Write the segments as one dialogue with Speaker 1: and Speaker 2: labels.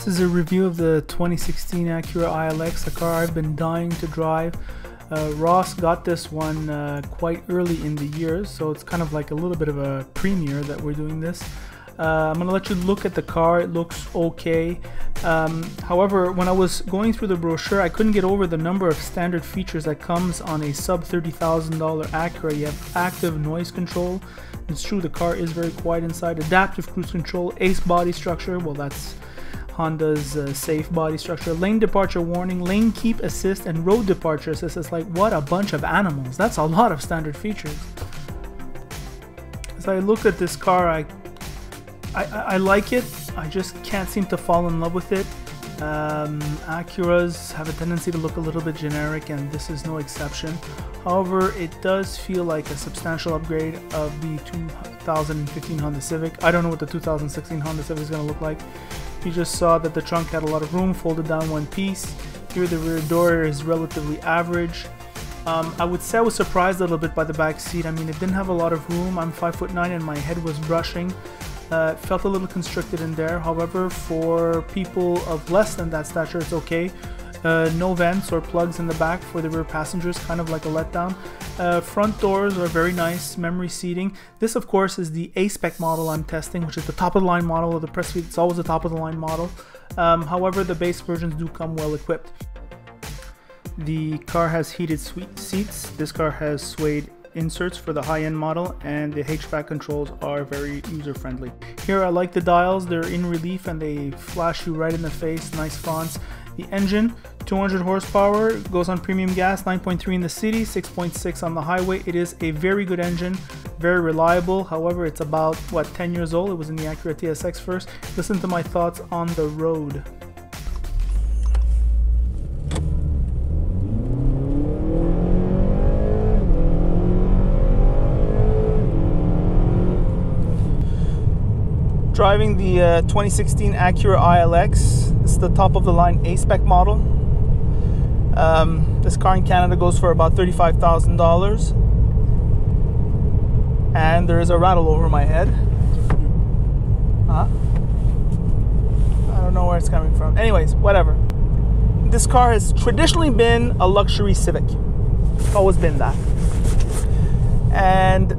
Speaker 1: This is a review of the 2016 Acura ILX, a car I've been dying to drive. Ross got this one quite early in the year, so it's kind of like a little bit of a premiere that we're doing this. I'm going to let you look at the car. It looks okay. However, when I was going through the brochure, I couldn't get over the number of standard features that comes on a sub $30,000 Acura. You have active noise control. It's true, the car is very quiet inside. Adaptive cruise control, ACE body structure, well, that's Honda's safe body structure. Lane departure warning, lane keep assist, and road departure assist. It's like, what a bunch of animals. That's a lot of standard features. As I look at this car, I like it. I just can't seem to fall in love with it. Acuras have a tendency to look a little bit generic, and this is no exception. However, it does feel like a substantial upgrade of the 2015 Honda Civic. I don't know what the 2016 Honda Civic is going to look like. You just saw that the trunk had a lot of room, folded down one piece. Here the rear door is relatively average. I would say I was surprised a little bit by the back seat. I mean, it didn't have a lot of room. I'm 5'9" and my head was brushing. It felt a little constricted in there. However, for people of less than that stature, it's okay. No vents or plugs in the back for the rear passengers, kind of like a letdown. Front doors are very nice, memory seating. This, of course, is the A-Spec model I'm testing, which is the top-of-the-line model of the press suite. It's always the top-of-the-line model. However, the base versions do come well equipped. The car has heated seats. This car has suede inserts for the high-end model, and the HVAC controls are very user-friendly. Here I like the dials. They're in relief and they flash you right in the face. Nice fonts. The engine, 200 horsepower, goes on premium gas, 9.3 in the city, 6.6 on the highway. It is a very good engine, very reliable. However, it's about, what, 10 years old. It was in the Acura TSX first. Listen to my thoughts on the road. Driving the 2016 Acura ILX. This is the top-of-the-line A-Spec model. This car in Canada goes for about $35,000. And there is a rattle over my head. I don't know where it's coming from. Anyways, whatever. This car has traditionally been a luxury Civic. It's always been that. And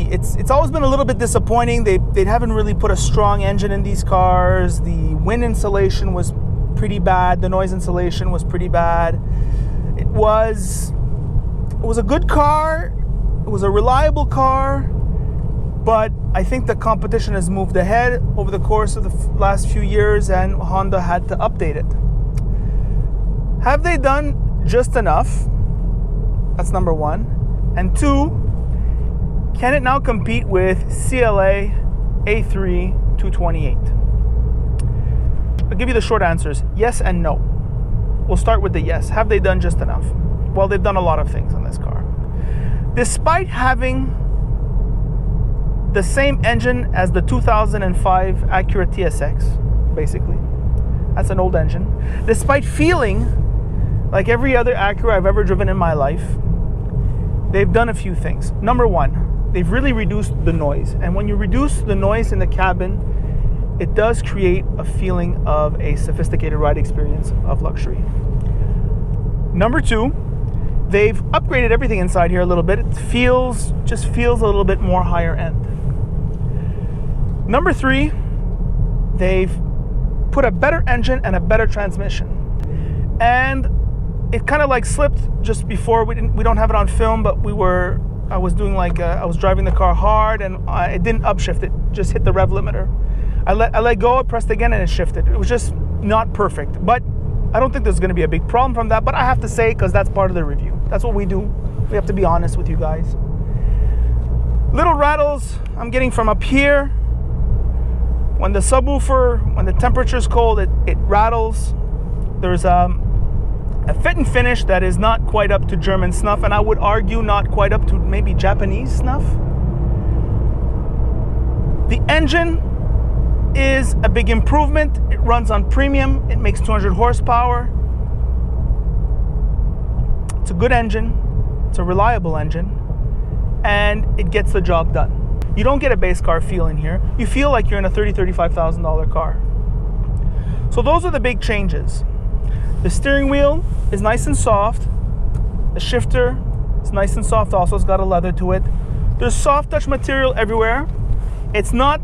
Speaker 1: it's always been a little bit disappointing. They haven't really put a strong engine in these cars. The wind insulation was pretty bad. The noise insulation was pretty bad. It was a good car. It was a reliable car. But I think the competition has moved ahead over the course of the last few years, and Honda had to update it. Have they done just enough? That's number one. And two, can it now compete with CLA A3 228? I'll give you the short answers, yes and no. We'll start with the yes. Have they done just enough? Well, they've done a lot of things on this car. Despite having the same engine as the 2005 Acura TSX, basically. That's an old engine. Despite feeling like every other Acura I've ever driven in my life, they've done a few things. Number one, they've really reduced the noise. And when you reduce the noise in the cabin, it does create a feeling of a sophisticated ride experience of luxury. Number two, they've upgraded everything inside here a little bit. It just feels a little bit more higher end. Number three, they've put a better engine and a better transmission. And it kind of like slipped just before. We don't have it on film, but I was driving the car hard, and it didn't upshift. It just hit the rev limiter. I let go, I pressed again, and it shifted. It was just not perfect. But I don't think there's going to be a big problem from that. But I have to say, because that's part of the review. That's what we do. We have to be honest with you guys. Little rattles I'm getting from up here. When the subwoofer, when the temperature's cold, it rattles. There's a fit and finish that is not quite up to German snuff, and I would argue not quite up to maybe Japanese snuff. The engine is a big improvement. It runs on premium. It makes 200 horsepower. It's a good engine. It's a reliable engine, and it gets the job done. You don't get a base car feel in here. You feel like you're in a $30,000, $35,000 car. So those are the big changes. The steering wheel is nice and soft. The shifter is nice and soft also. It's got a leather to it. There's soft touch material everywhere. It's not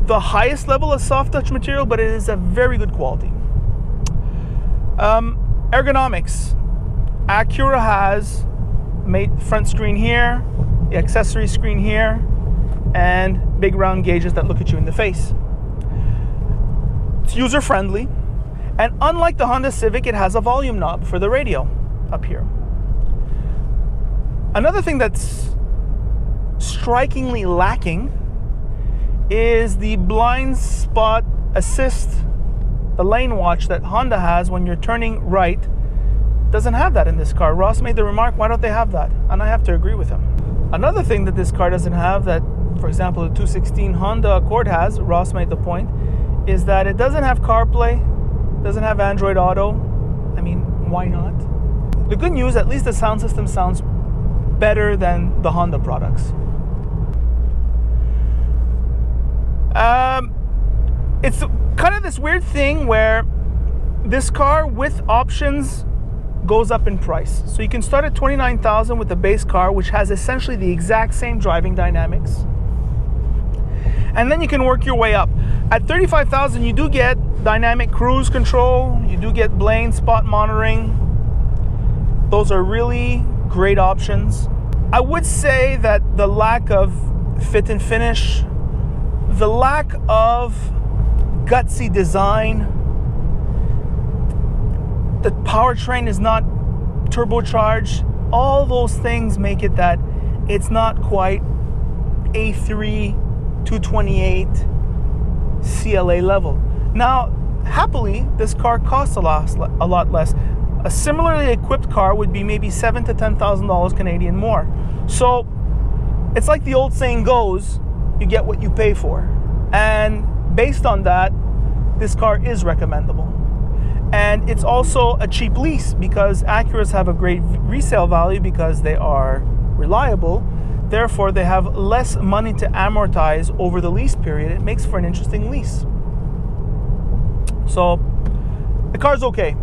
Speaker 1: the highest level of soft touch material, but it is a very good quality. Ergonomics. Acura has made front screen here, the accessory screen here, and big round gauges that look at you in the face. It's user friendly, and unlike the Honda Civic, it has a volume knob for the radio up here. Another thing that's strikingly lacking is the blind spot assist, the lane watch that Honda has when you're turning right. Doesn't have that in this car. Ross made the remark, why don't they have that? And I have to agree with him. Another thing that this car doesn't have that, for example, the 216 Honda Accord has, Ross made the point, is that it doesn't have CarPlay, doesn't have Android Auto. I mean, why not? The good news, at least the sound system sounds better than the Honda products. It's kind of this weird thing where this car with options goes up in price. So you can start at $29,000 with the base car, which has essentially the exact same driving dynamics. And then you can work your way up. At $35,000, you do get dynamic cruise control, you do get blind spot monitoring. Those are really great options. I would say that the lack of fit and finish, the lack of gutsy design, the powertrain is not turbocharged, all those things make it that it's not quite A3 228 CLA level. Now, happily, this car costs a lot less. A similarly equipped car would be maybe $7,000 to $10,000 Canadian more. So it's like the old saying goes, you get what you pay for. And based on that, this car is recommendable. And it's also a cheap lease because Acuras have a great resale value because they are reliable. Therefore, they have less money to amortize over the lease period. It makes for an interesting lease. So the car's okay.